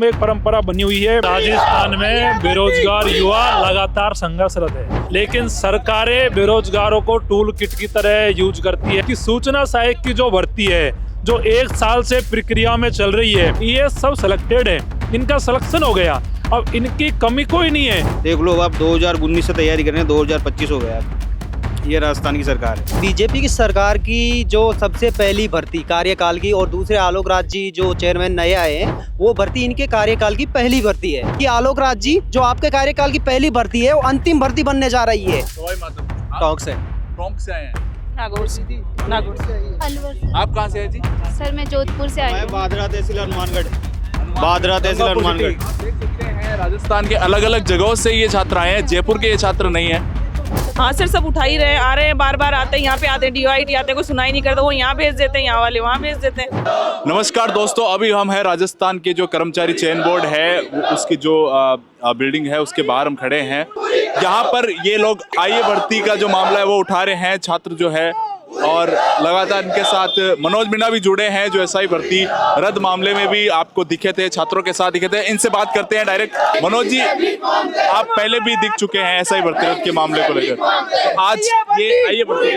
में एक परंपरा बनी हुई है। राजस्थान में बेरोजगार युवा लगातार संघर्षरत है, लेकिन सरकारें बेरोजगारों को टूल किट की तरह यूज करती है कि सूचना सहायक की जो भर्ती है, जो 1 साल से प्रक्रिया में चल रही है, ये सब सिलेक्टेड है, इनका सिलेक्शन हो गया। अब इनकी कमी कोई नहीं है। देख लो, आप 2019 से तैयारी कर रहे हैं, 2025 हो गया। ये राजस्थान की सरकार है। बीजेपी की सरकार की जो सबसे पहली भर्ती कार्यकाल की, और दूसरे आलोक राज जी जो चेयरमैन नए आए हैं, वो भर्ती इनके कार्यकाल की पहली भर्ती है कि आलोक राज जी जो आपके कार्यकाल की पहली भर्ती है, वो अंतिम भर्ती बनने जा रही है। टोंक से आए हैं। नागौर से अलवर से। आप कहाँ से हैं जी? सर मैं जोधपुर से आई हूँ। बादरा तहसील हनुमानगढ़। बादरा तहसील हनुमानगढ़। देख सकते हैं राजस्थान के अलग अलग जगहों से ये छात्र आए हैं, जयपुर के ये छात्र नहीं है। हाँ सर, सब उठा ही रहे, आ रहे हैं, बार बार आते हैं, यहाँ पे आते हैं, DIT आते हैं, कोई सुनाई नहीं करता, वो यहाँ भेज देते हैं, यहाँ वाले वहाँ भेज देते हैं। नमस्कार दोस्तों, अभी हम हैं राजस्थान के जो कर्मचारी चयन बोर्ड है उसकी जो बिल्डिंग है उसके बाहर हम खड़े हैं। यहाँ पर ये लोग आईए भर्ती का जो मामला है वो उठा रहे हैं छात्र जो है, और लगातार इनके साथ मनोज मीणा भी जुड़े हैं जो SI भर्ती रद्द मामले में भी आपको दिखे थे, छात्रों के साथ दिखे थे। इनसे बात करते हैं डायरेक्ट। मनोज जी, आप पहले भी दिख चुके हैं SI भर्ती रद्द के मामले को लेकर, आज ये आईए भर्ती।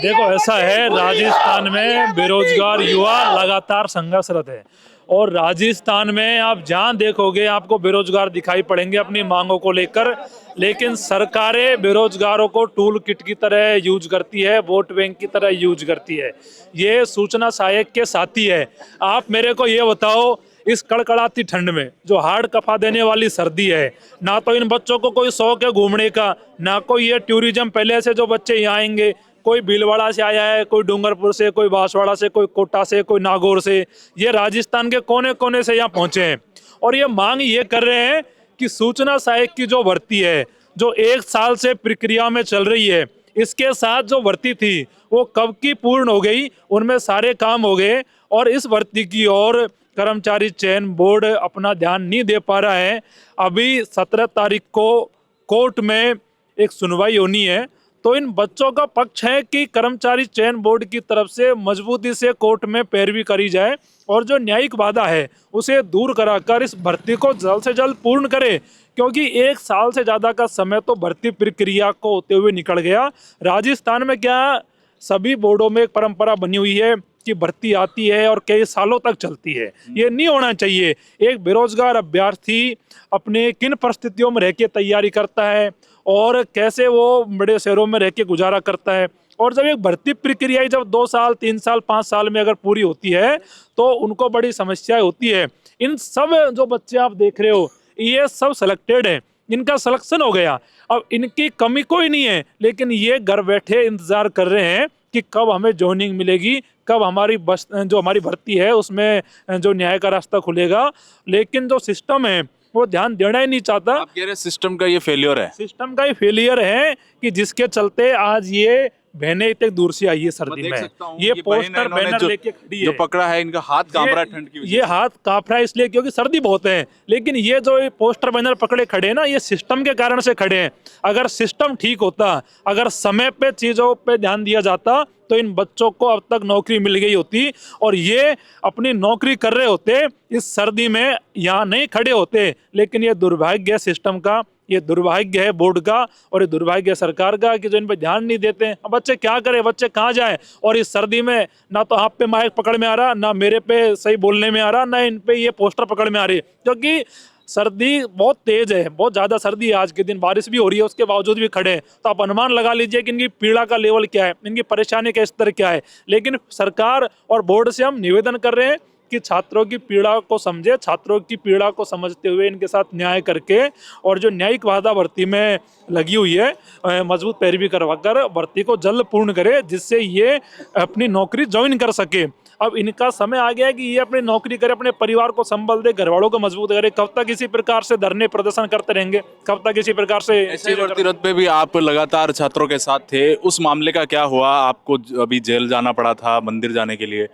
देखो, ऐसा है, राजस्थान में बेरोजगार युवा लगातार संघर्षरत है, और राजस्थान में आप जहां देखोगे आपको बेरोजगार दिखाई पड़ेंगे अपनी मांगों को लेकर, लेकिन सरकारें बेरोजगारों को टूल किट की तरह यूज करती है, वोट बैंक की तरह यूज करती है। ये सूचना सहायक के साथी है। आप मेरे को ये बताओ, इस कड़कड़ाती ठंड में जो हार्ड कफा देने वाली सर्दी है, ना तो इन बच्चों को कोई शौक है घूमने का, ना कोई ये टूरिज्म पहले से जो बच्चे यहाँ आएंगे, कोई भीलवाड़ा से आया है, कोई डूंगरपुर से, कोई बांसवाड़ा से, कोई कोटा से, कोई नागौर से, ये राजस्थान के कोने कोने से यहाँ पहुंचे हैं, और ये मांग ये कर रहे हैं कि सूचना सहायक की जो भर्ती है, जो 1 साल से प्रक्रिया में चल रही है, इसके साथ जो भर्ती थी वो कब की पूर्ण हो गई, उनमें सारे काम हो गए, और इस भर्ती की ओर कर्मचारी चयन बोर्ड अपना ध्यान नहीं दे पा रहा है। अभी 17 तारीख को कोर्ट में एक सुनवाई होनी है, तो इन बच्चों का पक्ष है कि कर्मचारी चयन बोर्ड की तरफ से मजबूती से कोर्ट में पैरवी करी जाए, और जो न्यायिक बाधा है उसे दूर कराकर इस भर्ती को जल्द से जल्द पूर्ण करे, क्योंकि 1 साल से ज़्यादा का समय तो भर्ती प्रक्रिया को होते हुए निकल गया। राजस्थान में क्या सभी बोर्डों में एक परंपरा बनी हुई है कि भर्ती आती है और कई सालों तक चलती है। ये नहीं होना चाहिए। एक बेरोजगार अभ्यर्थी अपने किन परिस्थितियों में रह के तैयारी करता है और कैसे वो बड़े शहरों में रह के गुजारा करता है, और जब एक भर्ती प्रक्रिया जब 2 साल 3 साल 5 साल में अगर पूरी होती है तो उनको बड़ी समस्याएं होती है। इन सब जो बच्चे आप देख रहे हो, ये सब सिलेक्टेड है, इनका सिलेक्शन हो गया। अब इनकी कमी कोई नहीं है, लेकिन ये घर बैठे इंतजार कर रहे हैं कि कब हमें जॉइनिंग मिलेगी, कब हमारी बस जो हमारी भर्ती है उसमें जो न्याय का रास्ता खुलेगा। लेकिन जो सिस्टम है वो ध्यान देना ही नहीं चाहता। आप कह रहे हैं सिस्टम का ये फेलियर है? सिस्टम का ही फेलियर है कि जिसके चलते आज ये बहनें इतने दूर से आई है सर्दी में। ये पोस्टर बैनर लेके खड़ी है, जो पकड़ा है, इनका हाथ कांप रहा है ठंड की वजह से। ये हाथ कांप रहा है इसलिए क्योंकि सर्दी बहुत है, लेकिन ये जो पोस्टर बैनर पकड़े खड़े हैं ना, ये सिस्टम के कारण से खड़े हैं। अगर सिस्टम ठीक होता, अगर समय पे चीजों पे ध्यान दिया जाता, तो इन बच्चों को अब तक नौकरी मिल गई होती, और ये अपनी नौकरी कर रहे होते, इस सर्दी में यहाँ नहीं खड़े होते। लेकिन ये दुर्भाग्य है सिस्टम का, ये दुर्भाग्य है बोर्ड का, और ये दुर्भाग्य है सरकार का कि जो इन पे ध्यान नहीं देते हैं। अब बच्चे क्या करें, बच्चे कहाँ जाएं? और इस सर्दी में ना तो आप पे माइक पकड़ में आ रहा, ना मेरे पे सही बोलने में आ रहा, ना इन पे ये पोस्टर पकड़ में आ रही है, क्योंकि सर्दी बहुत तेज है, बहुत ज़्यादा सर्दी है। आज के दिन बारिश भी हो रही है, उसके बावजूद भी खड़े हैं, तो आप अनुमान लगा लीजिए कि इनकी पीड़ा का लेवल क्या है, इनकी परेशानी का स्तर क्या है। लेकिन सरकार और बोर्ड से हम निवेदन कर रहे हैं कि छात्रों की पीड़ा को समझे, छात्रों की पीड़ा को समझते हुए इनके साथ न्याय करके, और जो न्यायिक बाधा भर्ती में लगी हुई है, मजबूत पैरवी करवाकर भर्ती को जल्द पूर्ण करे, जिससे ये अपनी नौकरी ज्वाइन कर सके। अब इनका समय आ गया है कि ये अपनी नौकरी करे, अपने परिवार को संभाल दे, घर वालों को मजबूत करे। कब तक इसी प्रकार से धरने प्रदर्शन करते रहेंगे, कब तक इसी प्रकार से? ऐसे भर्ती रद्द पे भी आप लगातार छात्रों के साथ थे, उस मामले का क्या हुआ? आपको अभी जेल जाना पड़ा था मंदिर जाने के लिए,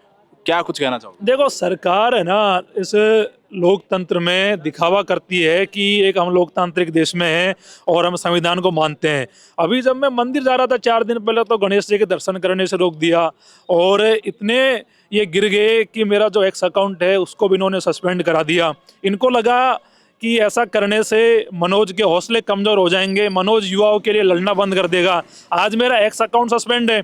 क्या कुछ कहना चाहोगे? देखो, सरकार है ना, इस लोकतंत्र में दिखावा करती है कि एक हम लोकतांत्रिक देश में हैं और हम संविधान को मानते हैं। अभी जब मैं मंदिर जा रहा था 4 दिन पहले, तो गणेश जी के दर्शन करने से रोक दिया, और इतने ये गिर गए कि मेरा जो एक्स अकाउंट है उसको भी इन्होंने सस्पेंड करा दिया। इनको लगा कि ऐसा करने से मनोज के हौसले कमज़ोर हो जाएंगे, मनोज युवाओं के लिए लड़ना बंद कर देगा। आज मेरा एक्स अकाउंट सस्पेंड है,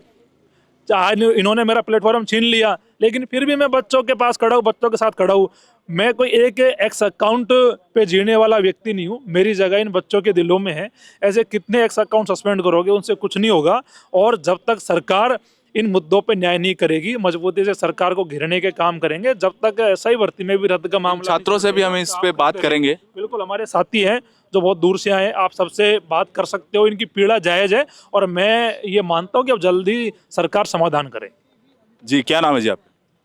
आज इन्होंने मेरा प्लेटफॉर्म छीन लिया, लेकिन फिर भी मैं बच्चों के पास खड़ा हूँ, बच्चों के साथ खड़ा हूँ। मैं कोई एक एक्स अकाउंट पे जीने वाला व्यक्ति नहीं हूँ, मेरी जगह इन बच्चों के दिलों में है। ऐसे कितने एक्स अकाउंट सस्पेंड करोगे, उनसे कुछ नहीं होगा। और जब तक सरकार इन मुद्दों पे न्याय नहीं करेगी, मजबूती से सरकार को घेरने के काम करेंगे, जब तक ऐसा ही भर्ती में भी रद्द का मामला। छात्रों से भी हम इस पे बात करेंगे। बिल्कुल, हमारे साथी हैं जो बहुत दूर से आए, आप सबसे बात कर सकते हो। इनकी पीड़ा जायज़ है और मैं ये मानता हूँ कि अब जल्दी सरकार समाधान करे। जी, क्या नाम है जी आप?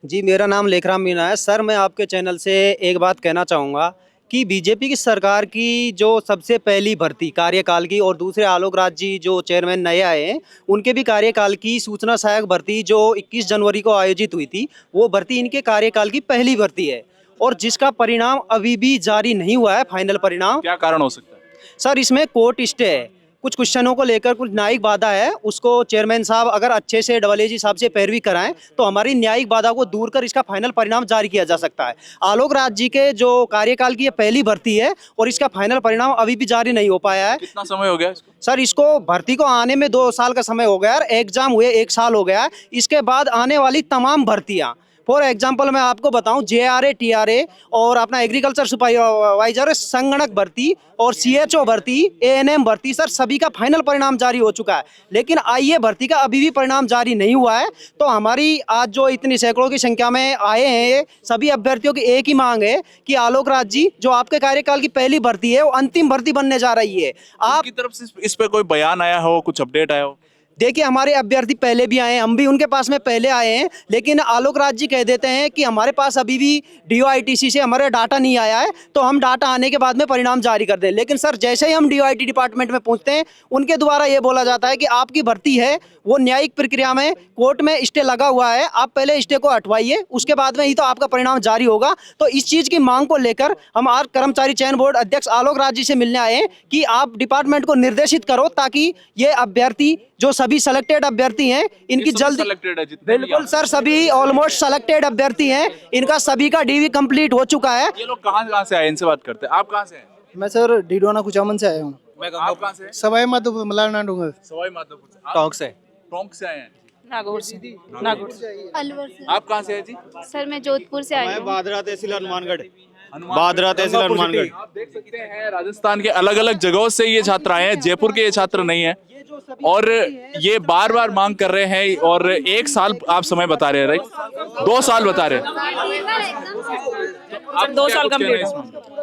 जी, मेरा नाम लेखराम मीना है। सर, मैं आपके चैनल से एक बात कहना चाहूँगा कि बीजेपी की सरकार की जो सबसे पहली भर्ती कार्यकाल की और दूसरे आलोक राज जी जो चेयरमैन नए आए हैं, उनके भी कार्यकाल की सूचना सहायक भर्ती जो 21 जनवरी को आयोजित हुई थी, वो भर्ती इनके कार्यकाल की पहली भर्ती है और जिसका परिणाम अभी भी जारी नहीं हुआ है, फाइनल परिणाम। क्या कारण हो सकता है? सर, इसमें कोर्ट स्टे है, कुछ क्वेश्चनों को लेकर कुछ न्यायिक बाधा है, उसको चेयरमैन साहब अगर अच्छे से डबल साहब से पैरवी कराएं तो हमारी न्यायिक बाधा को दूर कर इसका फाइनल परिणाम जारी किया जा सकता है। आलोक राज जी के जो कार्यकाल की ये पहली भर्ती है और इसका फाइनल परिणाम अभी भी जारी नहीं हो पाया है। कितना समय हो गया इसको? सर, इसको भर्ती को आने में 2 साल का समय हो गया और एग्जाम हुए 1 साल हो गया। इसके बाद आने वाली तमाम भर्तियाँ, फॉर एग्जाम्पल मैं आपको बताऊं, JRA, TRA और अपना एग्रीकल्चर सुपरवाइजर संगणक भर्ती और CHO भर्ती, ANM भर्ती, सर सभी का फाइनल परिणाम जारी हो चुका है, लेकिन IA भर्ती का अभी भी परिणाम जारी नहीं हुआ है। तो हमारी आज जो इतनी सैकड़ों की संख्या में आए हैं सभी अभ्यर्थियों की एक ही मांग है कि आलोक राज जी जो आपके कार्यकाल की पहली भर्ती है वो अंतिम भर्ती बनने जा रही है। आप की तरफ से इस पे कोई बयान आया हो, कुछ अपडेट आया हो? देखिए, हमारे अभ्यर्थी पहले भी आए हैं, हम भी उनके पास में पहले आए हैं, लेकिन आलोक राज जी कह देते हैं कि हमारे पास अभी भी DOITC से हमारा डाटा नहीं आया है, तो हम डाटा आने के बाद में परिणाम जारी कर दें। लेकिन सर, जैसे ही हम DOIT डिपार्टमेंट में पहुंचते हैं, उनके द्वारा ये बोला जाता है कि आपकी भर्ती है वो न्यायिक प्रक्रिया में कोर्ट में स्टे लगा हुआ है, आप पहले स्टे को हटवाइए, उसके बाद में ही तो आपका परिणाम जारी होगा। तो इस चीज़ की मांग को लेकर हम आज कर्मचारी चयन बोर्ड अध्यक्ष आलोक राज जी से मिलने आए हैं कि आप डिपार्टमेंट को निर्देशित करो ताकि ये अभ्यर्थी जो सभी सेलेक्टेड अभ्यर्थी हैं इनकी जल्द। सेलेक्टेड है जितने भी बिल्कुल सर, सभी ऑलमोस्ट सेलेक्टेड अभ्यर्थी हैं, इनका सभी का DV कंप्लीट हो चुका है। ये लोग कहाँ से आए, इनसे बात करते हैं। आप कहाँ से हैं? मैं सर डीडोना कुचामन से आया हूँ। आप कहाँ से हैं? सवाई माधोपुर मलारना डूंगर। सवाई माधोपुर से। आप टोंक से। टोंक से आए हैं? नागौर से। नागौर से। अलवर से। आप कहाँ से हैं जी? सर, मैं जोधपुर से आई हूँ। बादरा तहसील हनुमानगढ़। बादरा तहसील हनुमानगढ़। आप देख सकते हैं राजस्थान के अलग अलग जगहों से ये छात्र आए हैं, जयपुर के ये छात्र नहीं है और ये बार बार मांग कर रहे हैं। और 1 साल आप समय बता रहे हैं, राइट? 2 साल बता रहे हैं। सर 2 साल कंप्लीट।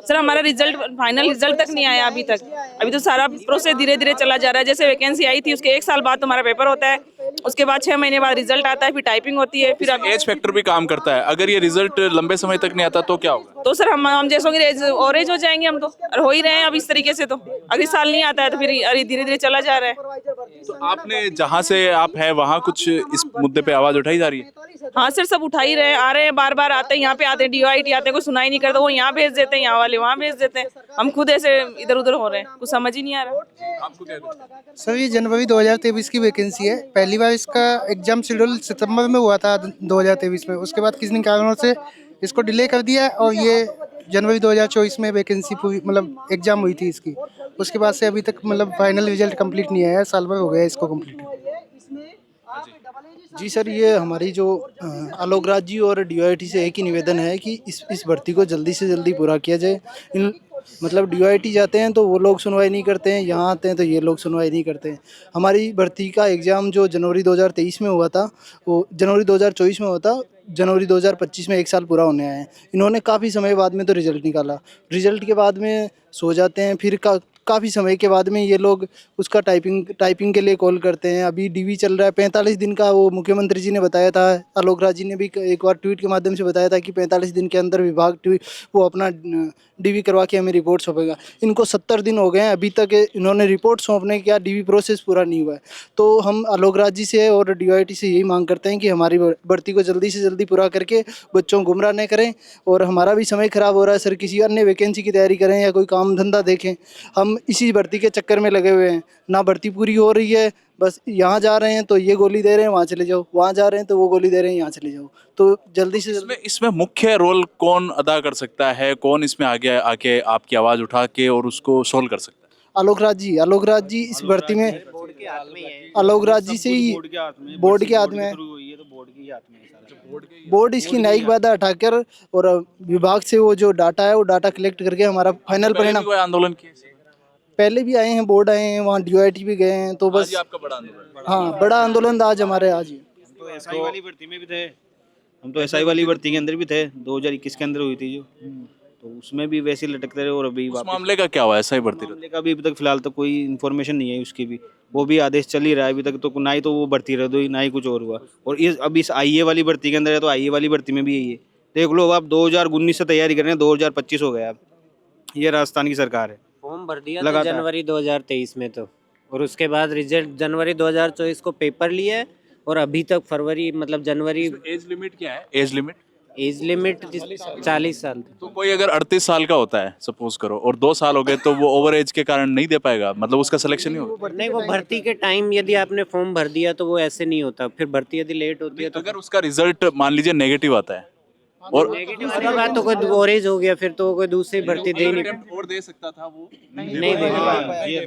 सर, हमारा रिजल्ट फाइनल रिजल्ट तक नहीं आया अभी तक। अभी तो सारा प्रोसेस धीरे धीरे चला जा रहा है। जैसे वैकेंसी आई थी उसके 1 साल बाद तुम्हारा पेपर होता है, उसके बाद 6 महीने बाद रिजल्ट आता है, फिर टाइपिंग होती है, फिर एज फैक्टर भी काम करता है। अगर ये रिजल्ट लंबे समय तक नहीं आता तो क्या होगा? तो सर हम जैसों की और एज हो जाएंगे हम तो, और हो ही रहे हैं अब इस तरीके से। तो अगले साल नहीं आता है तो फिर धीरे धीरे चला जा रहा है। तो आपने जहाँ से आप हैं वहाँ कुछ इस मुद्दे पे आवाज उठाई जा रही है? हाँ सर, सब उठा ही रहे, आ रहे हैं, बार बार आते हैं, यहाँ पे आते हैं, DOIT आते हैं, कोई सुनाई नहीं करता, वो यहाँ भेज देते हैं, यहाँ वाले वहाँ भेज देते हैं। हम खुद ऐसे इधर उधर हो रहे हैं, कुछ समझ ही नहीं आ रहा। सर, ये जनवरी 2023 की वैकेंसी है। पहली बार इसका एग्जाम शेड्यूल सितंबर में हुआ था 2023 में, उसके बाद किसी कारणों से इसको डिले कर दिया और ये जनवरी 2024 में वैकेंसी पूरी मतलब एग्जाम हुई थी इसकी। उसके बाद से अभी तक मतलब फाइनल रिजल्ट कंप्लीट नहीं आया है, साल भर हो गया इसको कंप्लीट। जी सर, ये हमारी जो आलोक राज जी और DOIT से एक ही निवेदन है कि इस भर्ती को जल्दी से जल्दी पूरा किया जाए। मतलब DOIT जाते हैं तो वो लोग सुनवाई नहीं करते हैं, यहाँ आते हैं तो ये लोग सुनवाई नहीं करते हैं। हमारी भर्ती का एग्ज़ाम जो जनवरी 2023 में हुआ था वो जनवरी 2024 में हुआ था, जनवरी 2025 में 1 साल पूरा होने आए हैं। इन्होंने काफ़ी समय बाद में तो रिजल्ट निकाला, रिजल्ट के बाद में सो जाते हैं, फिर काफ़ी समय के बाद में ये लोग उसका टाइपिंग के लिए कॉल करते हैं। अभी DV चल रहा है 45 दिन का, वो मुख्यमंत्री जी ने बताया था, आलोक राज जी ने भी एक बार ट्वीट के माध्यम से बताया था कि 45 दिन के अंदर विभाग वो अपना DV करवा के हमें रिपोर्ट सौंपेगा। इनको 70 दिन हो गए हैं, अभी तक इन्होंने रिपोर्ट सौंपने का DV प्रोसेस पूरा नहीं हुआ है। तो हम आलोक राज जी से और DOIT से यही मांग करते हैं कि हमारी भर्ती को जल्दी से जल्दी पूरा करके बच्चों को गुमराह न करें और हमारा भी समय ख़राब हो रहा है सर, किसी अन्य वैकेंसी की तैयारी करें या कोई काम धंधा देखें। हम हम इसी भर्ती के चक्कर में लगे हुए हैं, ना भर्ती पूरी हो रही है, बस यहाँ जा रहे हैं तो ये गोली दे रहे हैं वहाँ चले जाओ, वहाँ जा रहे हैं तो वो गोली दे रहे हैं यहाँ चले जाओ। तो जल्दी से जल्दी इसमें मुख्य रोल कौन अदा कर सकता है, कौन इसमें आगे आके आपकी आवाज उठा के और उसको सोल्व कर सकता है? आलोक राज जी इस भर्ती में, आलोक राज जी से ही बोर्ड के हाथ में है। बोर्ड इसकी न्यायिक बाधा हटाकर और विभाग से वो जो डाटा है वो डाटा कलेक्ट करके हमारा फाइनल परिणाम। कोई आंदोलन किए पहले भी आए हैं, बोर्ड आए हैं, वहाँ DOIT भी गए हैं, तो आज बस ही आपका बड़ा आंदोलन? हाँ बड़ा आंदोलन था आज हमारे आज ही। तो एसआई वाली भर्ती में भी थे हम, तो एसआई वाली भर्ती के अंदर भी थे 2021 के अंदर हुई थी जो, तो उसमें भी वैसे ही लटकते रहे। और अभी उस वापस मामले का क्या हुआ? ऐसा ही भर्ती मामले का भी अभी तक फिलहाल तो कोई इन्फॉर्मेशन नहीं है उसकी भी, वो भी आदेश चल ही रहा है अभी तक। तो ना ही तो वो भर्ती रह दो, ना ही कुछ और हुआ। और इस अब इस आईए वाली भर्ती के अंदर है, तो आईए वाली भर्ती में भी यही है। देख लो, आप 2019 से तैयारी कर रहे हैं, 2025 हो गया अब। ये राजस्थान की सरकार है। फॉर्म भर दिया था जनवरी 2023 में तो, और उसके बाद रिजल्ट जनवरी 2024 को पेपर लिया है, और अभी तक फरवरी मतलब जनवरी। एज लिमिट क्या है? एज लिमिट 40 साल। तो कोई अगर 38 साल का होता है सपोज करो, और 2 साल हो गए, तो वो ओवर एज के कारण नहीं दे पाएगा, मतलब उसका सिलेक्शन नहीं होगा? नहीं, वो भर्ती के टाइम यदि आपने फॉर्म भर दिया तो वो ऐसे नहीं होता, फिर भर्ती यदि लेट होती है तो अगर उसका रिजल्ट मान लीजिए नेगेटिव आता है और नेगेटिव वाली बात, तो कोई ओवरेज हो गया, फिर तो कोई दूसरी भर्ती दे नहीं और दे सकता था, वो नहीं दे।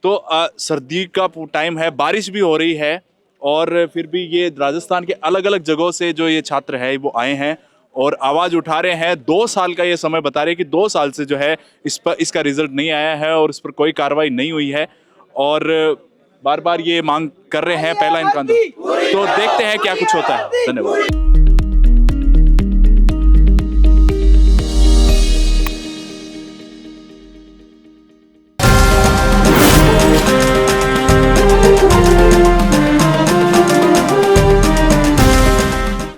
तो सर्दी का टाइम है, बारिश भी हो रही है, और फिर भी ये राजस्थान के अलग अलग जगहों से जो ये छात्र है वो आए हैं और आवाज उठा रहे हैं। 2 साल का ये समय बता रहे हैं कि 2 साल से जो है इस पर इसका रिजल्ट नहीं आया है और इस पर कोई कार्रवाई नहीं हुई है, और बार बार ये मांग कर रहे हैं पहला इनका आंदोलन। तो देखते हैं क्या कुछ होता है। धन्यवाद।